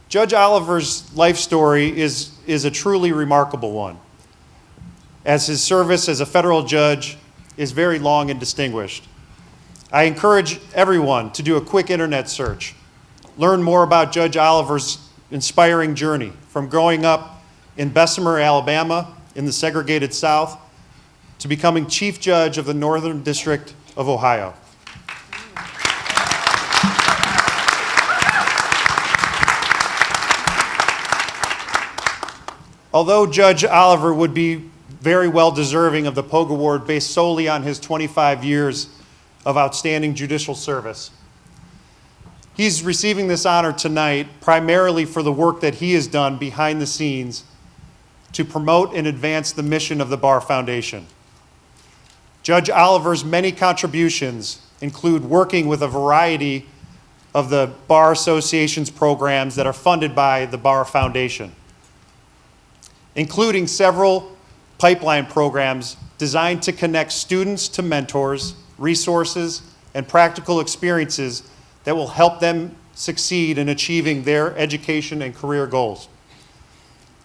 Judge Oliver's life story is a truly remarkable one, as his service as a federal judge is very long and distinguished. I encourage everyone to do a quick internet search. Learn more about Judge Oliver's inspiring journey from growing up in Bessemer, Alabama, in the segregated South, to becoming Chief Judge of the Northern District of Ohio. Although Judge Oliver would be very well deserving of the Pogue Award based solely on his 25 years of outstanding judicial service, he's receiving this honor tonight primarily for the work that he has done behind the scenes to promote and advance the mission of the Bar Foundation. Judge Oliver's many contributions include working with a variety of the Bar Association's programs that are funded by the Bar Foundation, including several pipeline programs designed to connect students to mentors, resources, and practical experiences that will help them succeed in achieving their education and career goals.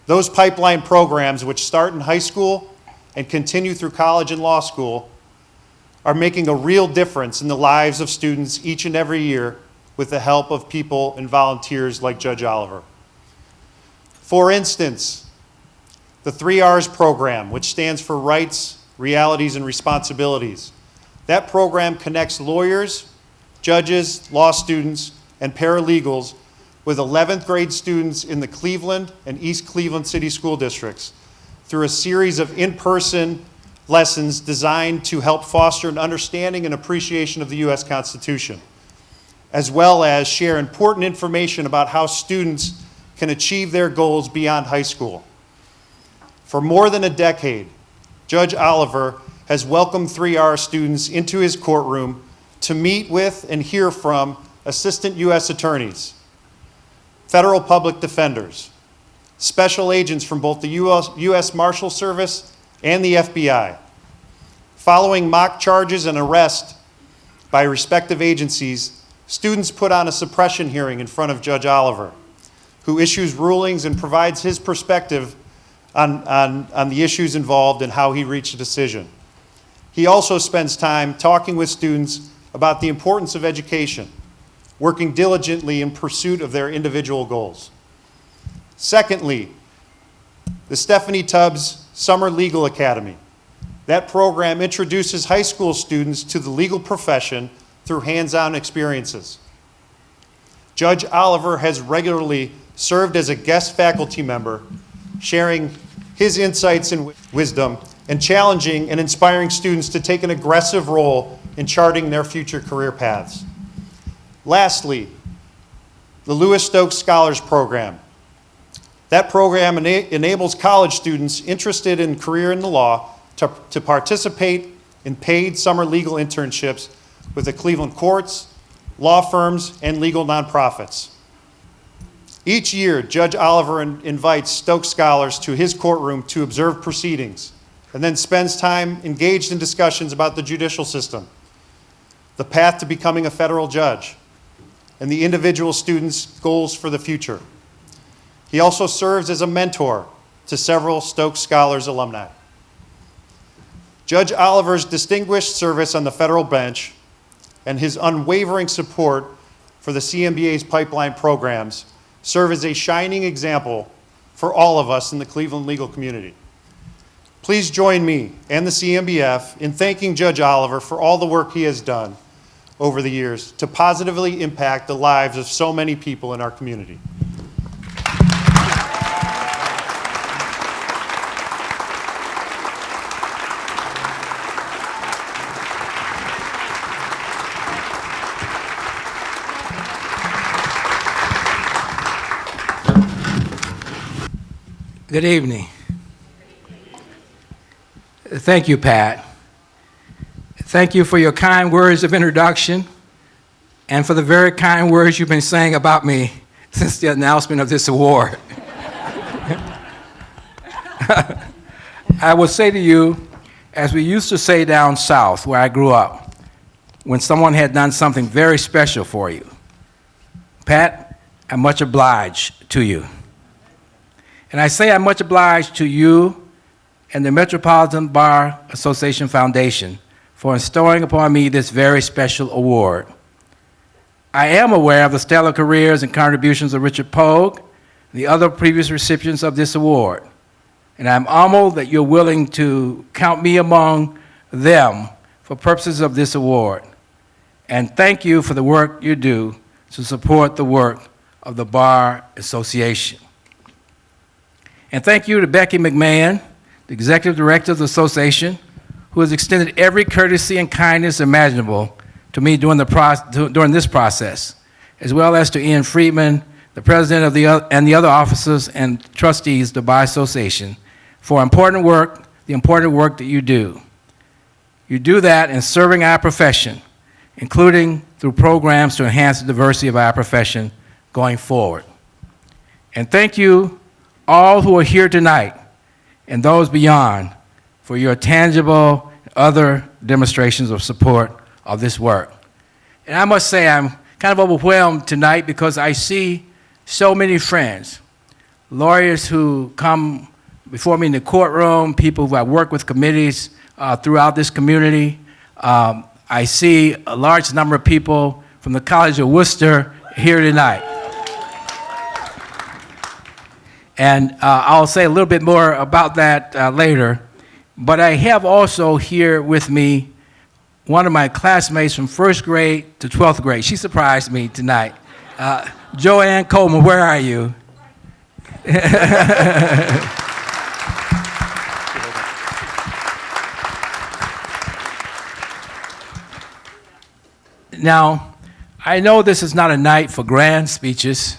Those pipeline programs, which start in high school and continue through college and law school, are making a real difference in the lives of students each and every year with the help of people and volunteers like Judge Oliver. For instance, the 3 R's program, which stands for Rights, Realities, and Responsibilities. That program connects lawyers, judges, law students, and paralegals with 11th grade students in the Cleveland and East Cleveland City School Districts through a series of in-person lessons designed to help foster an understanding and appreciation of the U.S. Constitution, as well as share important information about how students can achieve their goals beyond high school. For more than a decade, Judge Oliver has welcomed 3R students into his courtroom to meet with and hear from assistant U.S. attorneys, federal public defenders, special agents from both the U.S. Marshal Service and the FBI. Following mock charges and arrest by respective agencies, students put on a suppression hearing in front of Judge Oliver, who issues rulings and provides his perspective on the issues involved and how he reached a decision. He also spends time talking with students about the importance of education, working diligently in pursuit of their individual goals. Secondly, the Stephanie Tubbs Summer Legal Academy. That program introduces high school students to the legal profession through hands-on experiences. Judge Oliver has regularly served as a guest faculty member, sharing his insights and wisdom and challenging and inspiring students to take an aggressive role in charting their future career paths. Lastly, the Lewis Stokes Scholars Program. That program enables college students interested in career in the law to participate in paid summer legal internships with the Cleveland courts, law firms, and legal nonprofits. Each year, Judge Oliver invites Stokes scholars to his courtroom to observe proceedings and then spends time engaged in discussions about the judicial system, the path to becoming a federal judge, and the individual students' goals for the future. He also serves as a mentor to several Stokes Scholars alumni. Judge Oliver's distinguished service on the federal bench and his unwavering support for the CMBA's pipeline programs serve as a shining example for all of us in the Cleveland legal community. Please join me and the CMBF in thanking Judge Oliver for all the work he has done over the years to positively impact the lives of so many people in our community. Good evening. Thank you, Pat. Thank you for your kind words of introduction and for the very kind words you've been saying about me since the announcement of this award. I will say to you, as we used to say down south where I grew up, when someone had done something very special for you, Pat, I'm much obliged to you. And I say I'm much obliged to you and the Metropolitan Bar Association Foundation for bestowing upon me this very special award. I am aware of the stellar careers and contributions of Richard Pogue and the other previous recipients of this award, and I'm honored that you're willing to count me among them for purposes of this award. And thank you for the work you do to support the work of the Bar Association. And thank you to Becky McMahon, the Executive Director of the Association, who has extended every courtesy and kindness imaginable to me during this process, as well as to Ian Friedman, the President and the other officers and trustees of the Bar Association, for the important work that you do. You do that in serving our profession, including through programs to enhance the diversity of our profession going forward. And thank you all who are here tonight and those beyond for your tangible and other demonstrations of support of this work. And I must say I'm kind of overwhelmed tonight because I see so many friends, lawyers who come before me in the courtroom, people who I work with committees throughout this community. I see a large number of people from the College of Wooster here tonight. And I'll say a little bit more about that later. But I have also here with me one of my classmates from first grade to 12th grade. She surprised me tonight. Joanne Coleman, where are you? Now, I know this is not a night for grand speeches,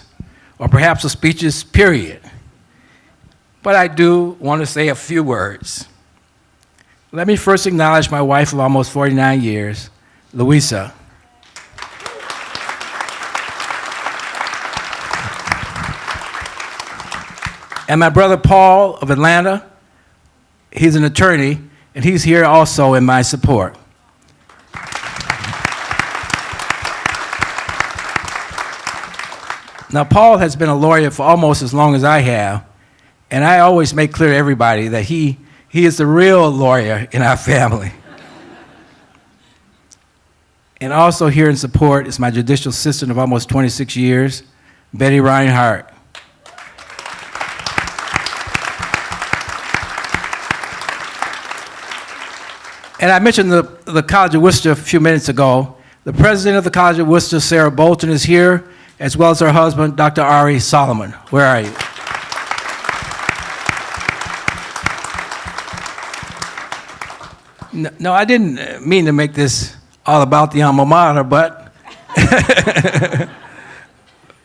or perhaps a speeches, period. But I do want to say a few words. Let me first acknowledge my wife of almost 49 years, Louisa. And my brother Paul of Atlanta. He's an attorney, and he's here also in my support. Now, Paul has been a lawyer for almost as long as I have, and I always make clear to everybody that he is the real lawyer in our family. And also here in support is my judicial assistant of almost 26 years, Betty Reinhardt. And I mentioned the College of Wooster a few minutes ago. The president of the College of Wooster, Sara Bolton, is here, as well as her husband, Dr. Ari Solomon. Where are you? No, I didn't mean to make this all about the alma mater, but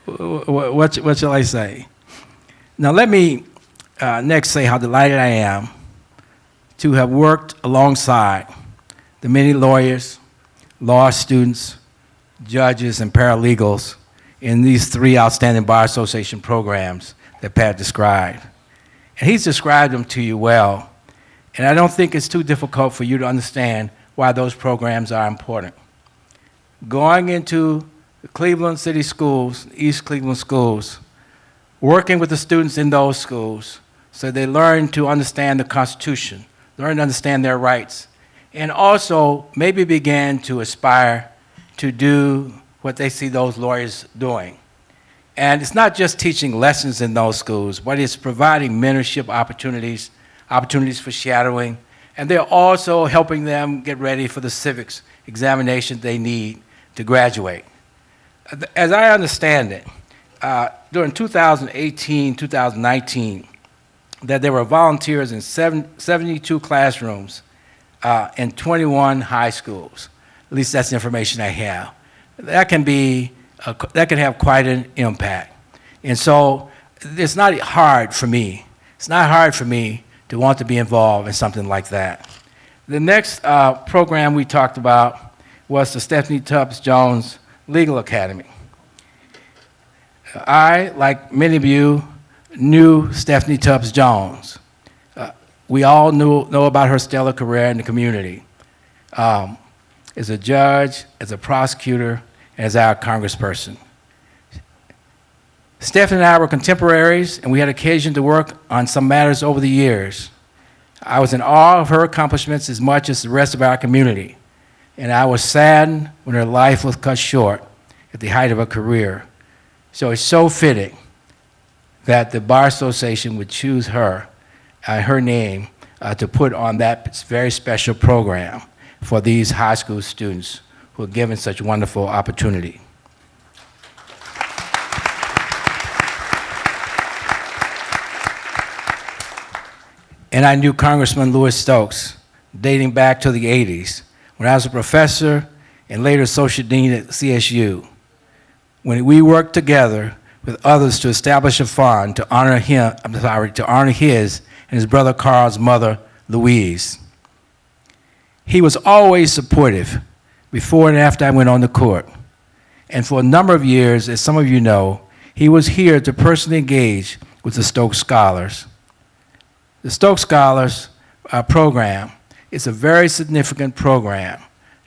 what shall I say? Now let me next say how delighted I am to have worked alongside the many lawyers, law students, judges, and paralegals in these three outstanding Bar Association programs that Pat described. And he's described them to you well. And I don't think it's too difficult for you to understand why those programs are important. Going into the Cleveland City schools, East Cleveland schools, working with the students in those schools so they learn to understand the Constitution, learn to understand their rights, and also maybe begin to aspire to do what they see those lawyers doing. And it's not just teaching lessons in those schools, but it's providing mentorship opportunities for shadowing, and they're also helping them get ready for the civics examination they need to graduate. As I understand it, during 2018, 2019, that there were volunteers in 72 classrooms in 21 high schools. At least that's the information I have. That can have quite an impact. And so it's not hard for me. It's not hard for me to want to be involved in something like that. The next program we talked about was the Stephanie Tubbs Jones Legal Academy. I, like many of you, knew Stephanie Tubbs Jones. We all know about her stellar career in the community. As a judge, as a prosecutor, as our congressperson. Stephanie and I were contemporaries, and we had occasion to work on some matters over the years. I was in awe of her accomplishments as much as the rest of our community, and I was saddened when her life was cut short at the height of her career. So it's so fitting that the Bar Association would choose her, her name, to put on that very special program for these high school students who are given such wonderful opportunity. And I knew Congressman Louis Stokes dating back to the 80s when I was a professor and later associate dean at CSU, when we worked together with others to establish a fund to honor him, to honor his and his brother Carl's mother, Louise. He was always supportive before and after I went on the court. And for a number of years, as some of you know, he was here to personally engage with the Stokes Scholars. The Stokes Scholars program is a very significant program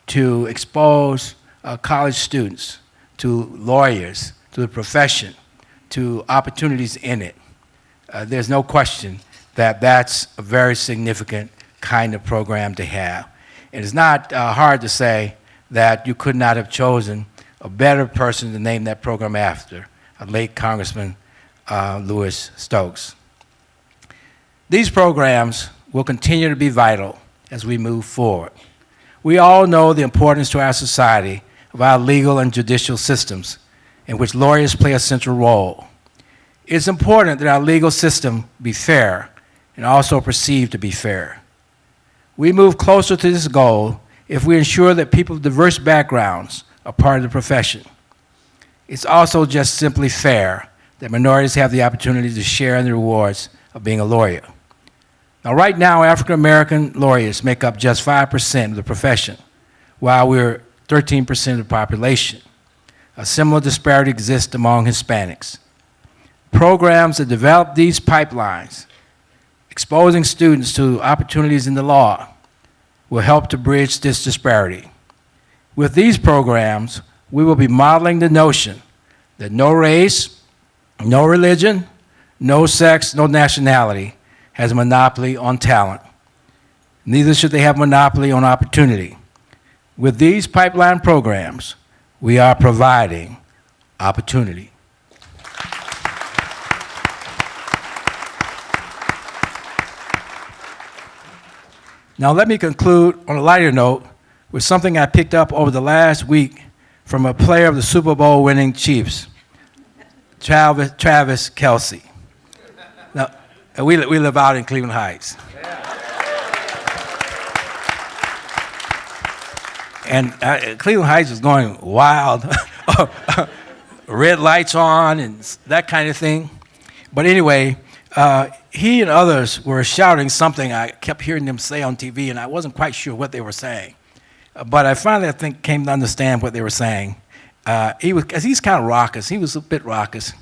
to expose college students to lawyers, to the profession, to opportunities in it. There's no question that that's a very significant kind of program to have. And it's not hard to say that you could not have chosen a better person to name that program after, a late Congressman Louis Stokes. These programs will continue to be vital as we move forward. We all know the importance to our society of our legal and judicial systems, in which lawyers play a central role. It's important that our legal system be fair and also perceived to be fair. We move closer to this goal if we ensure that people of diverse backgrounds are part of the profession. It's also just simply fair that minorities have the opportunity to share in the rewards of being a lawyer. Now, right now, African American lawyers make up just 5% of the profession, while we're 13% of the population. A similar disparity exists among Hispanics. Programs that develop these pipelines, exposing students to opportunities in the law, will help to bridge this disparity. With these programs, we will be modeling the notion that no race, no religion, no sex, no nationality has a monopoly on talent. Neither should they have a monopoly on opportunity. With these pipeline programs, we are providing opportunity. Now let me conclude on a lighter note with something I picked up over the last week from a player of the Super Bowl winning Chiefs, Travis Kelce. Now, we live out in Cleveland Heights. And Cleveland Heights was going wild, red lights on and that kind of thing. But anyway, he and others were shouting something I kept hearing them say on TV, and I wasn't quite sure what they were saying. But I finally, I think, came to understand what they were saying. He's kind of raucous. He was a bit raucous.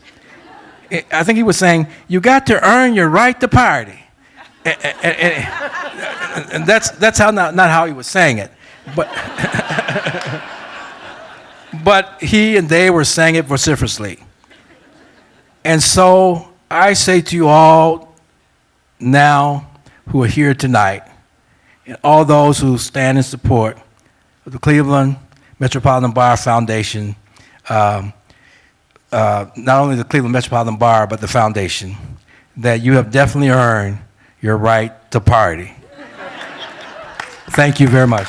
I think he was saying, "You got to earn your right to party," and that's how not how he was saying it, but but he and they were saying it vociferously. And so I say to you all now who are here tonight, and all those who stand in support of the Cleveland Metropolitan Bar Foundation, not only the Cleveland Metropolitan Bar, but the foundation, that you have definitely earned your right to party. Thank you very much.